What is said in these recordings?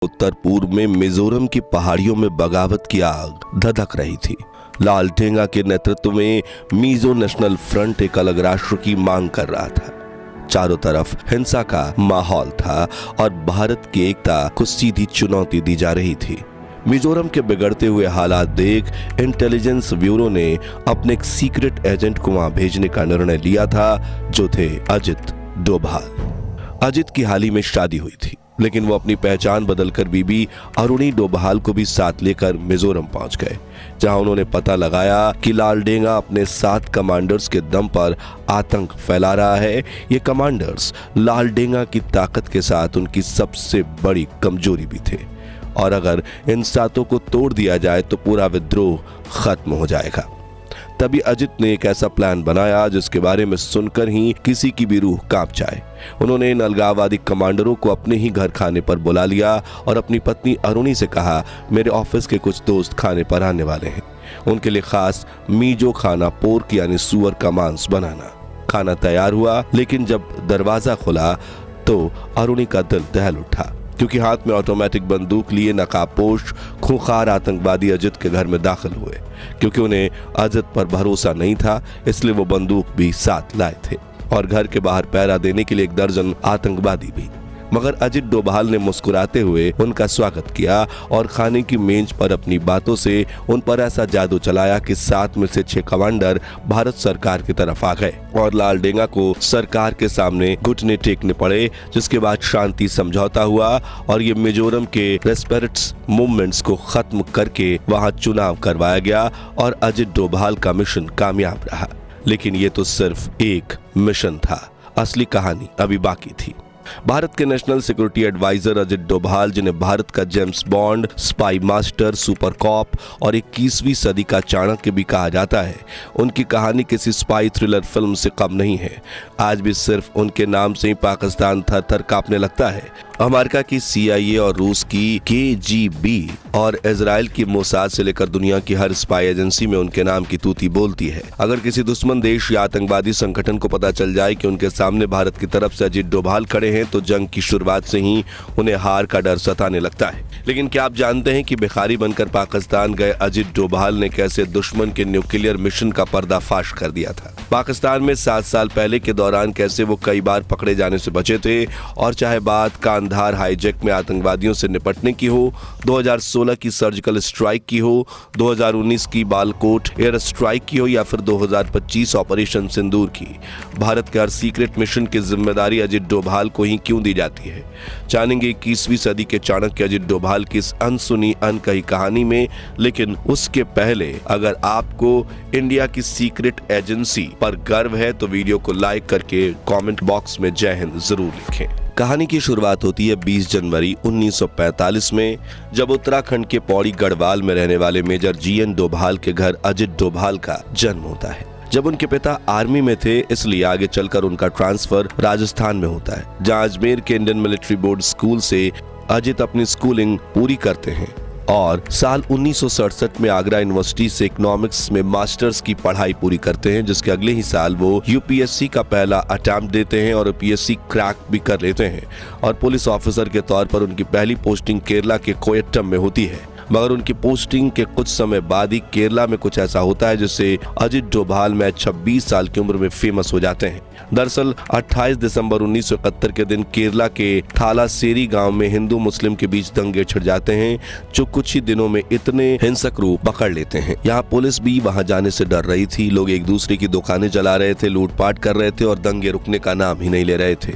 उत्तर पूर्व में मिजोरम की पहाड़ियों में बगावत की आग धधक रही थी। लालटेंगा के नेतृत्व में मिजो नेशनल फ्रंट एक अलग राष्ट्र की मांग कर रहा था। चारों तरफ हिंसा का माहौल था और भारत की एकता को सीधी चुनौती दी जा रही थी। मिजोरम के बिगड़ते हुए हालात देख इंटेलिजेंस ब्यूरो ने अपने एक सीक्रेट एजेंट को वहां भेजने का निर्णय लिया था, जो थे अजित डोभाल। अजित की हाल ही में शादी हुई थी, लेकिन वो अपनी पहचान बदलकर बीबी अरुणी डोभाल को भी साथ लेकर मिजोरम पहुंच गए, जहां उन्होंने पता लगाया कि लालडेंगा अपने 7 कमांडर्स के दम पर आतंक फैला रहा है। ये कमांडर्स लालडेंगा की ताकत के साथ उनकी सबसे बड़ी कमजोरी भी थे और अगर इन 7 को तोड़ दिया जाए तो पूरा विद्रोह खत्म हो जाएगा। तभी अजित ने एक ऐसा प्लान बनाया जिसके बारे में सुनकर ही किसी की भी रूह कांप जाए। उन्होंने इन अलगाववादी कमांडरों को अपने ही घर खाने पर बुला लिया और अपनी पत्नी अरुणी से कहा, मेरे ऑफिस के कुछ दोस्त खाने पर आने वाले हैं, उनके लिए खास मीजो खाना पोर्क यानी सुअर का मांस बनाना। खाना तैयार हुआ, लेकिन जब दरवाजा खुला तो अरुणी का दिल दहल उठा, क्योंकि हाथ में ऑटोमेटिक बंदूक लिए नकाबपोश खूंखार आतंकवादी अजित के घर में दाखिल हुए। क्योंकि उन्हें अजित पर भरोसा नहीं था, इसलिए वो बंदूक भी साथ लाए थे और घर के बाहर पहरा देने के लिए 1 दर्जन आतंकवादी भी। मगर अजित डोभाल ने मुस्कुराते हुए उनका स्वागत किया और खाने की मेज पर अपनी बातों से उन पर ऐसा जादू चलाया कि 7 में से 6 कमांडर भारत सरकार की तरफ आ गए और लालडेंगा को सरकार के सामने घुटने टेकने पड़े, जिसके बाद शांति समझौता हुआ और ये मिजोरम के रेस्पेरेट्स मूवमेंट्स को खत्म करके वहां चुनाव करवाया गया और अजित डोभाल का मिशन कामयाब रहा। लेकिन ये तो सिर्फ एक मिशन था, असली कहानी अभी बाकी थी। भारत के national security adviser Ajit Doval, जिन्हें भारत का James Bond, spy master, super cop और 21वीं सदी का चाणक्य भी कहा जाता है, उनकी कहानी किसी स्पाई थ्रिलर फिल्म से कम नहीं है। आज भी सिर्फ उनके नाम से ही पाकिस्तान थर-थर कांपने लगता है। अमेरिका की CIA और रूस की KGB और इजराइल की मोसाद से लेकर दुनिया की हर स्पाई एजेंसी में उनके नाम की तूती बोलती है। अगर किसी दुश्मन देश या आतंकवादी संगठन को पता चल जाए कि उनके सामने भारत की तरफ से अजित डोभाल खड़े हैं, तो जंग की शुरुआत से ही उन्हें हार का डर सताने लगता है। लेकिन क्या आप जानते हैं कि भिखारी बनकर पाकिस्तान गए अजित डोभाल ने कैसे दुश्मन के न्यूक्लियर मिशन का पर्दाफाश कर दिया था? पाकिस्तान में 7 साल पहले के दौरान कैसे वो कई बार पकड़े जाने से बचे थे, और चाहे बात कांधार हाईजैक में आतंकवादियों से निपटने की हो, 2016 की सर्जिकल स्ट्राइक की हो, 2019 की बालाकोट एयर स्ट्राइक की हो या फिर 2025 ऑपरेशन सिंदूर की, भारत के हर सीक्रेट मिशन की जिम्मेदारी अजित डोभाल को ही क्यों दी जाती है? जानेंगे 21वीं सदी के चाणक्य अजित डोभाल की इस अनसुनी अनकही कहानी में। लेकिन उसके पहले अगर आपको इंडिया की सीक्रेट एजेंसी पर गर्व है तो वीडियो को लाइक करके कमेंट बॉक्स में जय हिंद जरूर लिखें। कहानी की शुरुआत होती है 20 जनवरी 1945 में, जब उत्तराखंड के पौड़ी गढ़वाल में रहने वाले मेजर GN डोभाल के घर अजित डोभाल का जन्म होता है। जब उनके पिता आर्मी में थे, इसलिए आगे चलकर उनका ट्रांसफर राजस्थान में होता है, जहां अजमेर के इंडियन मिलिट्री बोर्ड स्कूल से अजित अपनी स्कूलिंग पूरी करते हैं और साल 1967 में आगरा यूनिवर्सिटी से इकोनॉमिक्स में मास्टर्स की पढ़ाई पूरी करते हैं, जिसके अगले ही साल वो UPSC का पहला अटेम्प्ट देते हैं और UPSC क्रैक भी कर लेते हैं और पुलिस ऑफिसर के तौर पर उनकी पहली पोस्टिंग केरला के कोयट्टम में होती है। मगर उनकी पोस्टिंग के कुछ समय बाद ही केरला में कुछ ऐसा होता है जिससे अजित डोभाल में 26 साल की उम्र में फेमस हो जाते हैं। दरअसल 28 दिसंबर 1971 के दिन केरला के थालासेरी गांव में हिंदू मुस्लिम के बीच दंगे छिड़ जाते हैं, जो कुछ ही दिनों में इतने हिंसक रूप पकड़ लेते हैं। यहाँ पुलिस भी वहां जाने से डर रही थी। लोग एक दूसरे की दुकानें जला रहे थे, लूटपाट कर रहे थे और दंगे रुकने का नाम ही नहीं ले रहे थे।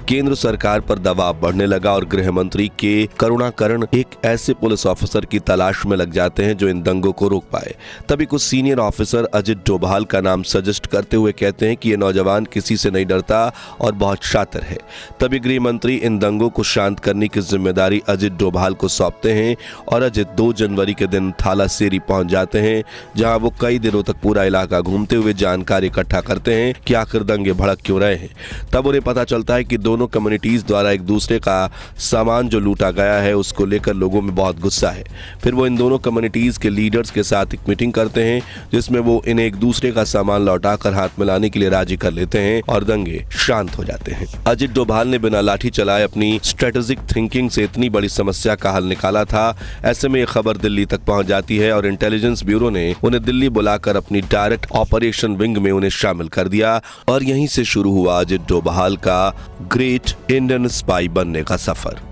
केंद्र सरकार पर दबाव बढ़ने लगा और गृह मंत्री के करुणाकरण एक ऐसे पुलिस ऑफिसर की तलाश में लग जाते हैं जो इन दंगों को रोक पाए। तभी कुछ सीनियर ऑफिसर अजित डोभाल का नाम सजेस्ट करते हुए कहते हैं कि ये नौजवान किसी से नहीं डरता और बहुत शातिर है। तभी गृह मंत्री इन दंगों को शांत करने की जिम्मेदारी अजित डोभाल को सौंपते हैं और अजित 2 जनवरी के दिन थालासेरी पहुंच जाते हैं, जहां वो कई दिनों तक पूरा इलाका घूमते हुए जानकारी इकट्ठा करते हैं कि आखिर दंगे भड़क क्यों रहे हैं। तब उन्हें पता चलता है कि दोनों कम्युनिटीज द्वारा एक दूसरे का सामान जो लूटा गया है उसको लेकर लोगों में बहुत गुस्सा है। फिर वो इन दोनों कम्युनिटीज के लीडर्स के साथ एक मीटिंग करते हैं जिसमें वो इन्हें एक दूसरे का सामान लौटाकर हाथ मिलाने के लिए राजी कर लेते हैं और दंगे शांत हो जाते हैं। अजित डोभाल ने बिना लाठी चलाए अपनी स्ट्रेटेजिक थिंकिंग से इतनी बड़ी समस्या का हल निकाला था। ऐसे में ये खबर दिल्ली तक पहुंच जाती है और इंटेलिजेंस ब्यूरो ने उन्हें दिल्ली बुलाकर अपनी डायरेक्ट ऑपरेशन विंग में उन्हें शामिल कर दिया और यहीं से शुरू हुआ अजित डोभाल का ग्रेट इंडियन स्पाई बनने का सफर।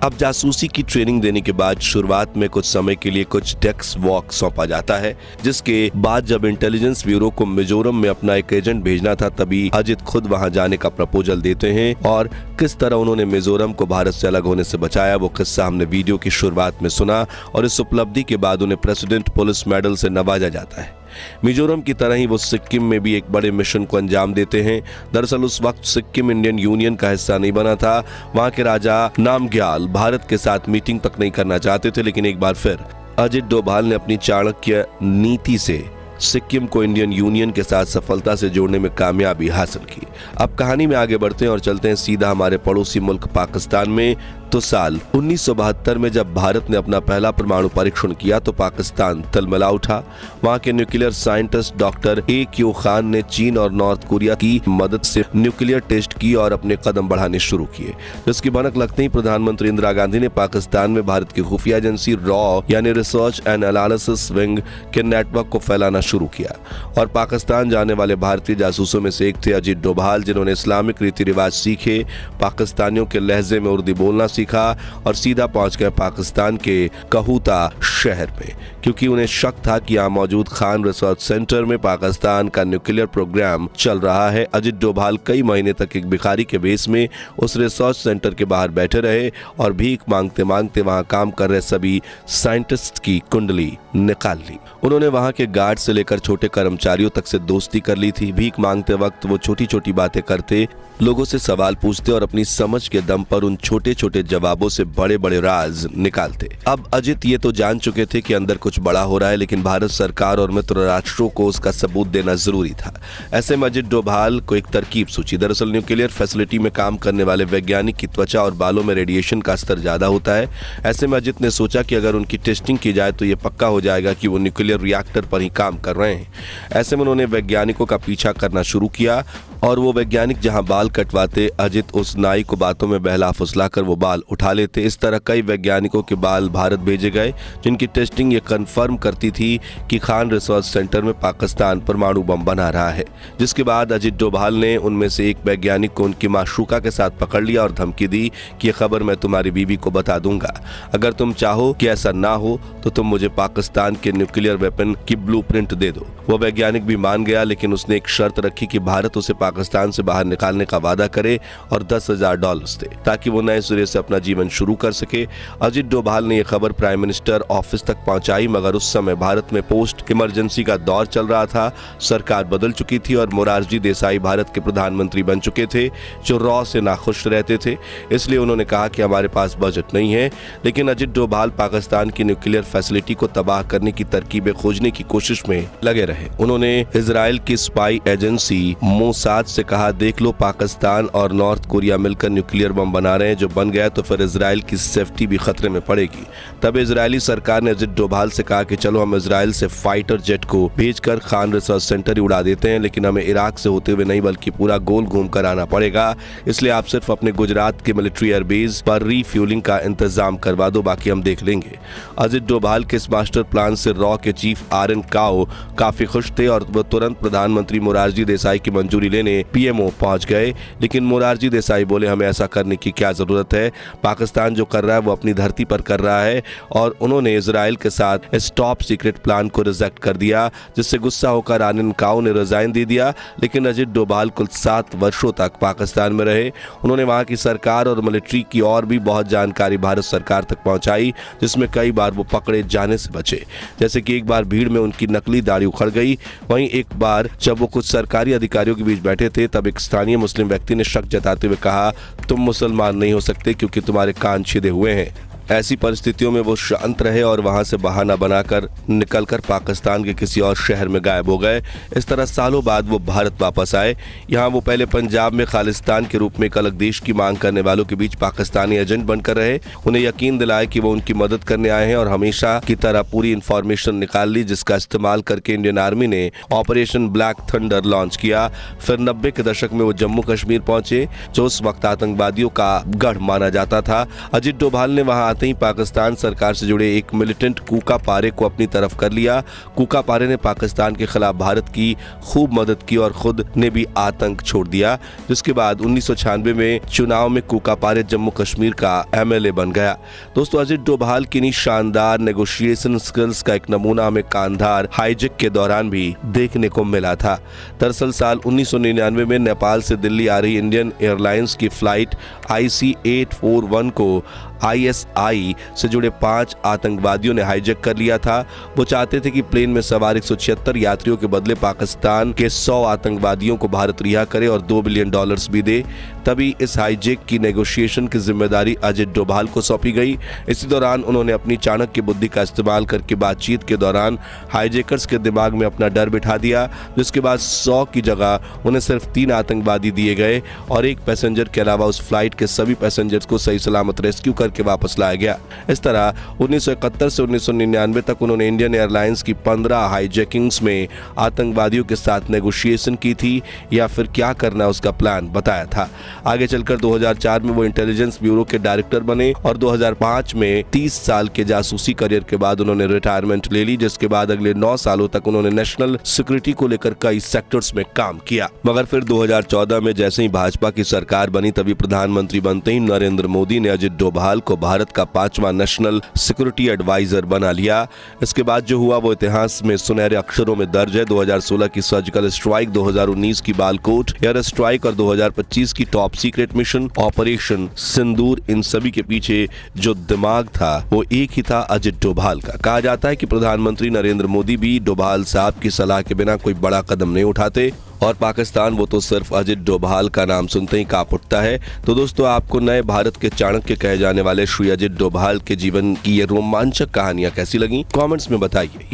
अब जासूसी की ट्रेनिंग देने के बाद शुरुआत में कुछ समय के लिए कुछ डेस्क वॉक सौंपा जाता है, जिसके बाद जब इंटेलिजेंस ब्यूरो को मिजोरम में अपना एक एजेंट भेजना था तभी अजित खुद वहां जाने का प्रपोजल देते हैं और किस तरह उन्होंने मिजोरम को भारत से अलग होने से बचाया वो किस्सा हमने वीडियो की शुरुआत में सुना और इस उपलब्धि के बाद उन्हें प्रेसिडेंट पुलिस मेडल से नवाजा जाता है। मिजोरम की तरह ही वो सिक्किम में भी एक बड़े मिशन को अंजाम देते हैं। दरअसल उस वक्त सिक्किम इंडियन यूनियन का हिस्सा नहीं बना था। वहां के राजा नामग्याल भारत के साथ मीटिंग तक नहीं करना चाहते थे, लेकिन एक बार फिर अजित डोभाल ने अपनी चाणक्य नीति से सिक्किम को इंडियन यूनियन के साथ सफलता से जोड़ने में कामयाबी हासिल की। अब कहानी में आगे बढ़ते हैं और चलते हैं सीधा हमारे पड़ोसी मुल्क पाकिस्तान में। तो साल 1972 में जब भारत ने अपना पहला परमाणु परीक्षण किया तो पाकिस्तान तिलमिला उठा। वहां के nuclear scientist doctor A.Q. Khan ने चीन और नॉर्थ कोरिया की मदद से न्यूक्लियर टेस्ट की और अपने कदम बढ़ाने शुरू किए, जिसकी भनक लगते ही प्रधानमंत्री इंदिरा गांधी ने पाकिस्तान में भारत की खुफिया एजेंसी रॉ यानी रिसर्च एंड एनालिसिस विंग के नेटवर्क को फैलाना शुरू किया और पाकिस्तान जाने वाले भारतीय जासूसों में से एक थे अजित डोभाल, जिन्होंने इस्लामिक रीति रिवाज सीखे, पाकिस्तानियों के लहजे में उर्दू बोलना सीखा और सीधा पहुंच गए पाकिस्तान के कहूता शहर में, क्योंकि उन्हें शक था कि यहाँ मौजूद खान रिसर्च सेंटर में पाकिस्तान का न्यूक्लियर प्रोग्राम चल रहा है। अजित डोभाल कई महीने तक एक भिखारी के बेस में उस रिसर्च सेंटर के बाहर बैठे रहे और भीख मांगते मांगते वहां काम कर रहे सभी साइंटिस्ट की कुंडली निकाल ली। उन्होंने वहां के गार्ड से लेकर छोटे कर्मचारियों तक से दोस्ती कर ली थी। भीख मांगते वक्त वो छोटी छोटी बातें करते, लोगों से सवाल पूछते और अपनी समझ के दम पर उन छोटे छोटे जवाबों से बड़े बड़े राज निकालते। अब अजित ये तो जान चुके थे कि अंदर कुछ बड़ा हो रहा है, लेकिन भारत सरकार और मित्र राष्ट्रों को उसका सबूत देना जरूरी था। ऐसे में अजित डोभाल को एक तरकीब सूझी। दरअसल न्यूक्लियर फैसिलिटी में काम करने वाले वैज्ञानिक की त्वचा और बालों में रेडिएशन का स्तर ज्यादा होता है। ऐसे में अजित ने सोचा कि अगर उनकी टेस्टिंग की जाए तो ये पक्का हो जाएगा कि वो न्यूक्लियर रिएक्टर पर ही काम कर रहे हैं। ऐसे में उन्होंने वैज्ञानिकों का पीछा करना शुरू किया और वो वैज्ञानिक जहां बाल कटवाते, अजित उस नाई को बातों में बहला फुसलाकर वो बाल उठा लेते। इस तरह कई वैज्ञानिकों के बाल भारत भेजे गए, जिनकी टेस्टिंग ये कंफर्म करती थी कि खान रिसर्च सेंटर में पाकिस्तान परमाणु बम बना रहा है। जिसके बाद अजित डोभाल ने उनमें से एक वैज्ञानिक को उनकी माशूका के साथ पकड़ लिया और धमकी दी कि ये खबर मैं तुम्हारी बीवी को बता दूंगा। अगर तुम चाहो कि ऐसा ना हो तो तुम मुझे पाकिस्तान के न्यूक्लियर वेपन की ब्लूप्रिंट दे दो। वो वैज्ञानिक भी मान गया, लेकिन उसने एक शर्त रखी कि भारत उसे पाकिस्तान से बाहर निकालने का वादा करे और $10,000 दे ताकि वो नए सिरे से अपना जीवन शुरू कर सके। अजित डोभाल ने यह खबर प्राइम मिनिस्टर ऑफिस तक पहुंचाई, मगर उस समय भारत में पोस्ट इमरजेंसी का दौर चल रहा था। सरकार बदल चुकी थी और मोरारजी देसाई भारत के प्रधानमंत्री बन चुके थे, जो रॉ से नाखुश रहते थे। इसलिए उन्होंने कहा कि हमारे पास बजट नहीं है। लेकिन अजित डोभाल पाकिस्तान की न्यूक्लियर फैसिलिटी को तबाह करने की तरकीबें खोजने की कोशिश में लगे रहे। उन्होंने इजराइल की स्पाई एजेंसी मोसाद से कहा, देख लो पाकिस्तान और नॉर्थ कोरिया मिलकर न्यूक्लियर बम बना रहे हैं, जो बन गया तो फिर इजराइल की सेफ्टी भी खतरे में पड़ेगी। तब इजरायली सरकार ने अजित डोभाल से कहा कि चलो हम इजराइल से फाइटर जेट को भेजकर खान रिसर्च सेंटर ही उड़ा देते हैं, लेकिन हमें इराक से होते हुए नहीं बल्कि पूरा गोल घूम कर आना पड़ेगा। इसलिए आप सिर्फ अपने गुजरात के मिलिट्री एयरबेस पर रीफ्यूलिंग का इंतजाम करवा दो, बाकी हम देख लेंगे। अजित डोभाल के इस मास्टर प्लान से रॉ के चीफ RN काओ काफी खुश थे और वो तुरंत प्रधानमंत्री मोरारजी देसाई की मंजूरी लेने PMO पहुंच गए। लेकिन मोरारजी देसाई बोले, हमें ऐसा करने की क्या जरूरत है, पाकिस्तान जो कर रहा है वो अपनी धरती पर कर रहा है। और उन्होंने इजराइल के साथ इस टॉप सीक्रेट प्लान को रिजेक्ट कर दिया, जिससे गुस्सा होकर RN काओ ने रिजाइन दे दिया। लेकिन अजित डोभाल कुल 7 वर्षों तक पाकिस्तान में रहे। उन्होंने वहां की सरकार और मिलिट्री की और भी बहुत जानकारी भारत सरकार तक पहुंचाई, जिसमें कई बार वो पकड़े जाने से बचे। जैसे कि एक बार भीड़ में उनकी नकली दाढ़ी उखड़ गई। वहीं एक बार जब वो कुछ सरकारी अधिकारियों के बीच बैठे थे, तब एक स्थानीय मुस्लिम व्यक्ति ने शक जताते हुए कहा, तुम मुसलमान नहीं हो सकते क्योंकि तुम्हारे कान छिदे हुए हैं। ऐसी परिस्थितियों में वो शांत रहे और वहां से बहाना बनाकर निकलकर पाकिस्तान के किसी और शहर में गायब हो गए। इस तरह सालों बाद वो भारत वापस आए। यहाँ वो पहले पंजाब में खालिस्तान के रूप में एक अलग देश की मांग करने वालों के बीच पाकिस्तानी एजेंट बनकर रहे। उन्हें यकीन दिलाया कि वो उनकी मदद करने आए हैं और हमेशा की तरह पूरी इंफॉर्मेशन निकाल ली, जिसका इस्तेमाल करके इंडियन आर्मी ने ऑपरेशन ब्लैक थंडर लॉन्च किया। फिर 90 के दशक में वो जम्मू कश्मीर पहुंचे, जो उस वक्त आतंकवादियों का गढ़ माना जाता था। अजित डोभाल ने वहां आते ही पाकिस्तान सरकार से जुड़े एक मिलिटेंट कूका पारे को अपनी तरफ कर लिया। कूका पारे ने पाकिस्तान के खिलाफ भारत की खूब मदद की और खुद ने भी आतंक छोड़ दिया, जिसके बाद 1996 में चुनाव में कूका पारे जम्मू कश्मीर का MLA बन गया। दोस्तों, अजित डोभाल की इन शानदार नेगोशिएशन स्किल्स का एक नमूना हमें कांधार हाईजैक के दौरान भी देखने को मिला था। दरअसल साल 1999 में नेपाल से दिल्ली आ रही इंडियन एयरलाइंस की फ्लाइट IC841 को ISI से जुड़े 5 आतंकवादियों ने हाईजैक कर लिया था। वो चाहते थे कि प्लेन में सवार 176 यात्रियों के बदले पाकिस्तान के 100 आतंकवादियों को भारत रिहा करे और $2 बिलियन भी दे। तभी इस हाईजैक की नेगोशिएशन की जिम्मेदारी अजित डोभाल को सौंपी गई। इसी दौरान उन्होंने अपनी चाणक्य बुद्धि का इस्तेमाल करके बातचीत के दौरान हाईजैकर्स के दिमाग में अपना डर बिठा दिया, जिसके बाद 100 की जगह उन्हें सिर्फ 3 आतंकवादी दिए गए और एक पैसेंजर के अलावा उस फ्लाइट के सभी पैसेंजर्स को सही सलामत रेस्क्यू करके वापस लाया गया। इस तरह 1971 से 1999 तक उन्होंने इंडियन एयरलाइंस की 15 हाईजैकिंग्स में आतंकवादियों के साथ नेगोशिएशन की थी या फिर क्या करना उसका प्लान बताया था। आगे चलकर 2004 में वो इंटेलिजेंस ब्यूरो के डायरेक्टर बने और 2005 में 30 साल के जासूसी करियर के बाद उन्होंने रिटायरमेंट ले ली, जिसके बाद अगले 9 सालों तक उन्होंने नेशनल सिक्योरिटी को लेकर कई सेक्टर्स में काम किया। मगर फिर 2014 में जैसे ही भाजपा की सरकार बनी, तभी प्रधानमंत्री बनते ही नरेंद्र मोदी ने अजित डोभाल को भारत का 5वां नेशनल सिक्योरिटी एडवाइजर बना लिया। इसके बाद जो हुआ वो इतिहास में सुनहरे अक्षरों में दर्ज है। 2016 की सर्जिकल स्ट्राइक, 2019 की बालकोट एयर स्ट्राइक और 2025 की टॉप सीक्रेट मिशन ऑपरेशन सिंदूर, इन सभी के पीछे जो दिमाग था वो एक ही था, अजित डोभाल का। कहा जाता है कि प्रधानमंत्री नरेंद्र मोदी भी डोभाल साहब की सलाह के बिना कोई बड़ा कदम नहीं उठाते और पाकिस्तान वो तो सिर्फ अजित डोभाल का नाम सुनते ही कांप उठता है। तो दोस्तों, आपको नए भारत के चाणक्य कहे जाने वाले श्री अजित डोभाल के जीवन की ये रोमांचक कहानियां कैसी लगी, कमेंट्स में बताइए।